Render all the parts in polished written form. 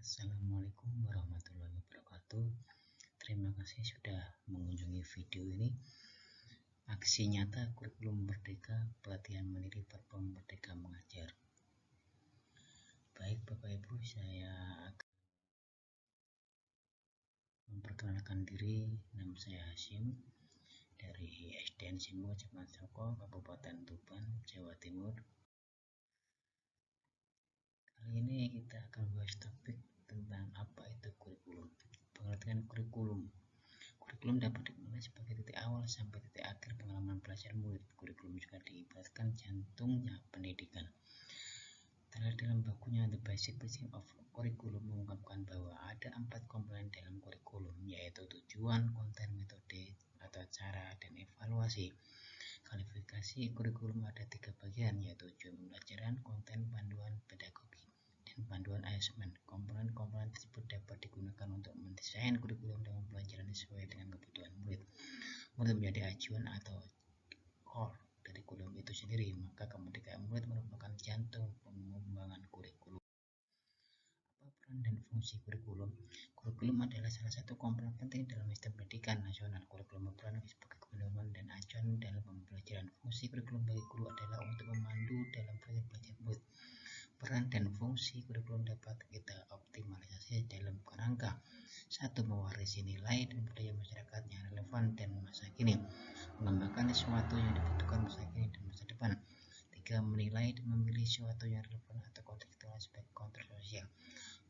Assalamualaikum warahmatullahi wabarakatuh. Terima kasih sudah mengunjungi video ini. Aksi nyata kurikulum merdeka, pelatihan mandiri platform Merdeka Mengajar. Baik Bapak Ibu, saya akan memperkenalkan diri. Nama saya Hasyim dari SDN Simo Soko, Kabupaten Tuban, Jawa Timur. Kali ini kita akan bahas topik tentang apa itu kurikulum. Pengertian kurikulum. Kurikulum dapat dimulai sebagai titik awal sampai titik akhir pengalaman belajar murid. Kurikulum juga diibaratkan jantungnya pendidikan. Terlihat dalam bakunya The Basic Principles of Curriculum mengungkapkan bahwa ada 4 komponen dalam kurikulum, yaitu tujuan, konten, metode atau cara, dan evaluasi. Kualifikasi kurikulum ada 3 bagian, yaitu tujuan pembelajaran, konten, panduan pedagogi, dan panduan asesmen. Komponen-komponen tersebut dapat digunakan untuk mendesain kurikulum dan pembelajaran sesuai dengan kebutuhan murid. Murid menjadi acuan atau core dari kurikulum itu sendiri, maka kemerdekaan murid merupakan jantung pengembangan kurikulum. Apa peran dan fungsi kurikulum? Kurikulum adalah salah satu komponen penting dalam sistem pendidikan nasional. Kurikulum berperan sebagai pedoman dan acuan dalam pembelajaran. Fungsi kurikulum bagi guru adalah untuk memandu dalam proses belajar murid. Peran dan fungsi kurikulum dapat kita optimalisasi dalam kerangka: 1. Mewarisi nilai dan budaya masyarakat yang relevan dan masa kini, mengembangkan sesuatu yang dibutuhkan masa kini dan masa depan. 3. Menilai dan memilih sesuatu yang relevan atau kontekstual sebagai kontrol sosial.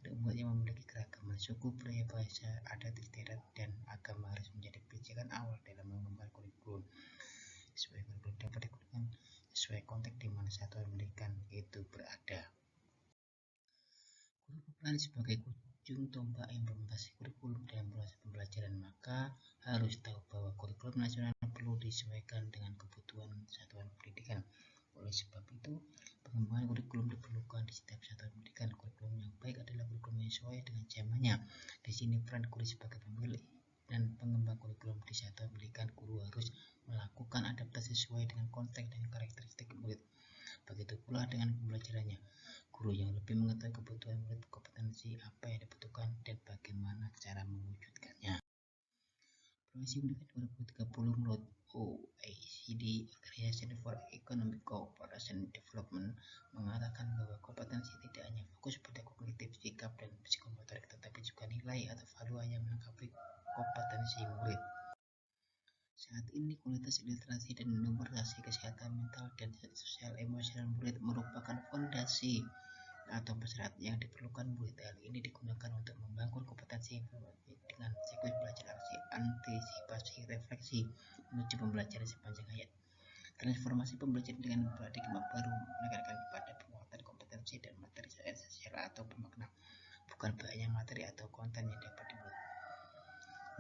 Untuk umat yang memiliki keragaman suku, budaya, bahasa, adat istiadat, dan agama harus menjadi pijakan awal dalam mengembangkan kurikulum. Sesuai kurikulum dapat digunakan sesuai konteks di mana satuan pendidikan itu berada. Guru berperan sebagai ujung tombak implementasi kurikulum dalam proses pembelajaran, maka harus tahu bahwa kurikulum nasional perlu disesuaikan dengan kebutuhan satuan pendidikan. Oleh sebab itu, pengembangan kurikulum diperlukan di setiap satuan pendidikan. Kurikulum yang baik adalah kurikulum yang sesuai dengan zamannya. Di sini peran guru sebagai pemilih dan pengembang kurikulum di satuan pendidikan. Guru harus melakukan adaptasi sesuai dengan konteks dan karakteristik murid. Begitu pula dengan pembelajarannya. Guru yang lebih mengetahui kebutuhan murid, kompetensi apa yang dibutuhkan, dan bagaimana cara mewujudkannya. Proyeksi pendidikan 2030 menurut OECD Organization for Economic Cooperation and Development mengatakan bahwa kompetensi tidak hanya fokus pada kognitif, sikap, dan psikomotorik, tetapi juga nilai atau value yang melengkapi kompetensi murid. Saat ini kualitas literasi dan numerasi kesehatan mental dan sosial emosional murid merupakan fondasi atau persyarat yang diperlukan murid. Hal ini digunakan untuk membangun kompetensi informasi dengan siklus belajar aksi, antisipasi, refleksi menuju pembelajaran sepanjang hayat. Transformasi pembelajaran dengan paradigma baru menekankan pada penguatan kompetensi dan materi esensial atau bermakna, bukan banyak materi atau konten yang dapat dibuat,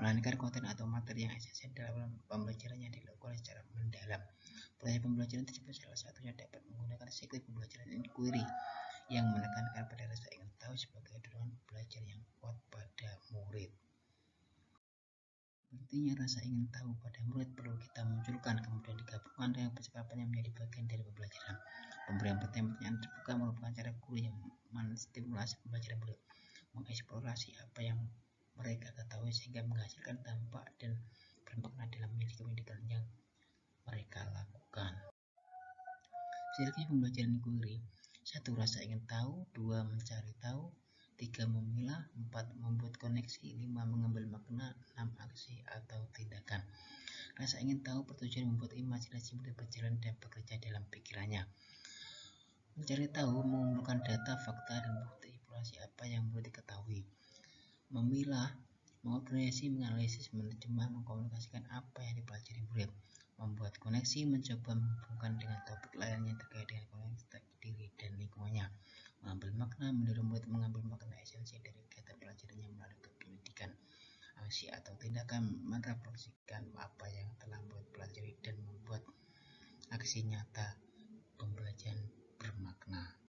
melainkan konten atau materi yang esensial dalam pembelajaran yang dilakukan secara mendalam. Proses pembelajaran tersebut salah satunya dapat menggunakan siklus pembelajaran inquiry yang menekankan pada rasa ingin tahu sebagai dorongan belajar yang kuat pada murid. Artinya rasa ingin tahu pada murid perlu kita munculkan, kemudian digabungkan dengan percakapan yang menjadi bagian dari pembelajaran. Pemberian pertanyaan terbuka merupakan cara guru yang menstimulasi pembelajaran murid, mengeksplorasi apa yang mereka ketahui sehingga menghasilkan dampak dan bermakna dalam memiliki pendidikan yang mereka lakukan. Siklus pembelajaran inquiry: 1. Rasa ingin tahu, 2. Mencari tahu, 3. Memilah, 4. Membuat koneksi, 5. Mengambil makna, 6. Aksi atau tindakan. Rasa ingin tahu bertujuan membuat imajinasi murid berjalan dan bekerja dalam pikirannya. Mencari tahu mengumpulkan data, fakta, dan bukti evaluasi apa yang murid diketahui. Memilah mengorganisasi, menganalisis, menerjemah, mengkomunikasikan apa yang dipelajari murid. Membuat koneksi mencoba menghubungkan dengan topik lain yang terkait dengan konteks diri dan lingkungannya. Mengambil makna mendorong murid mengambil makna esensi dari kegiatan pelajarannya melalui pendidikan. Aksi atau tindakan merefleksikan apa yang telah murid pelajari dan membuat aksi nyata pembelajaran bermakna.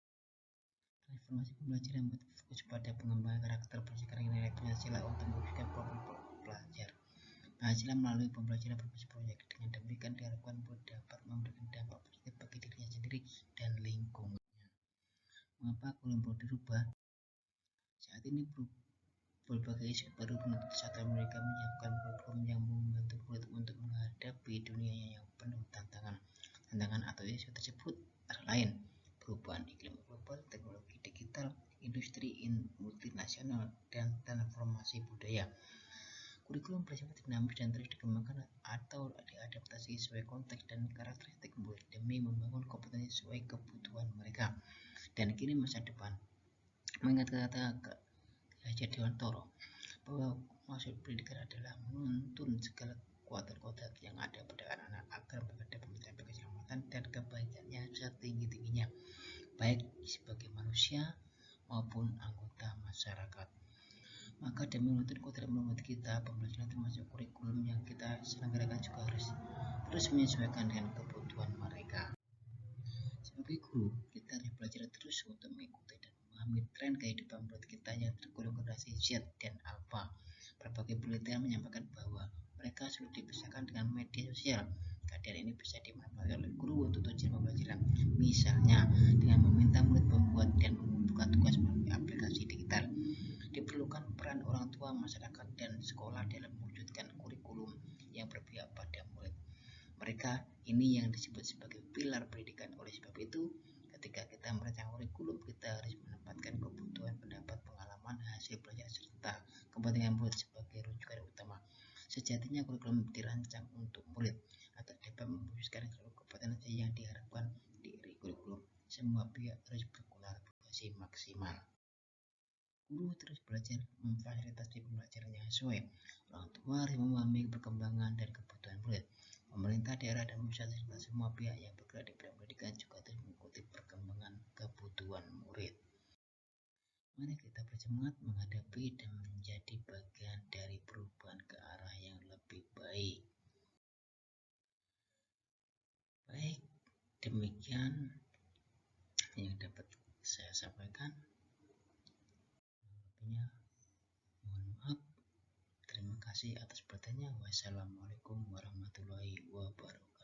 Transformasi pembelajaran berfokus pada pengembangan karakter berdasarkan nilai Pancasila untuk mewujudkan program pelajar. Pancasila melalui pembelajaran berbasis proyek. Dengan demikian diharapkan murid dapat memberikan dampak positif bagi dirinya sendiri dan lingkungannya. Mengapa kurikulum perlu dirubah? Saat Saat ini berbagai isu baru menuntut satuan mereka menyiapkan kurikulum yang membantu murid untuk menghadapi dunia yang penuh tantangan atau isu tersebut antara lain perubahan iklim global, teknologi digital, industri multinasional, dan transformasi budaya. Kurikulum bersifat dinamis dan terus dikembangkan atau diadaptasi sesuai konteks dan karakteristik murid demi membangun kompetensi sesuai kebutuhan mereka. Dan kini masa depan. Mengingat kata Raja Dewantoro bahwa maksud pendidikan adalah menuntun segala kekuatan yang ada pada anak-anak agar mereka dapat mencapai keselamatan dan kebaikannya setinggi-tingginya, baik sebagai manusia maupun anggota masyarakat. Maka demi menuntun kodrat membuat kita pembelajaran termasuk kurikulum yang kita selenggarakan juga harus terus menyesuaikan dengan kebutuhan mereka. Sebagai guru, kita harus belajar terus untuk mengikuti dan memahami tren kehidupan murid kita yang tergolong generasi Z dan Alpha. Berbagai penelitian menyampaikan bahwa mereka sulit dipisahkan dengan media sosial. Keadaan ini bisa dimanfaatkan oleh guru untuk tujuan pembelajaran, misalnya dengan meminta murid membuat dan membuka tugas melalui aplikasi digital. Diperlukan peran orang tua, masyarakat, dan sekolah dalam mewujudkan kurikulum yang berpihak pada murid. Mereka ini yang disebut sebagai pilar pendidikan. Oleh sebab itu, ketika kita merancang kurikulum, kita harus menempatkan kebutuhan, pendapat, pengalaman, hasil belajar, serta kepentingan murid sebagai rujukan utama. Sejatinya kurikulum dirancang untuk murid atau dapat mewujudkan seluruh kompetensi yang diharapkan dari kurikulum. Semua pihak harus berkolaborasi maksimal. Guru terus belajar memfasilitasi pembelajaran yang sesuai. Orang tua harus memahami perkembangan dan kebutuhan murid. Pemerintah daerah dan pusat serta semua pihak yang bergerak di bidang pendidikan juga terus mengikuti perkembangan kebutuhan murid. Mari kita bersemangat menghadapi dan menjadi bagian dari perubahan ke arah yang lebih baik. Baik, demikian yang dapat saya sampaikan. Lebihnya mohon maaf. Terima kasih atas perhatiannya. Wassalamualaikum warahmatullahi wabarakatuh.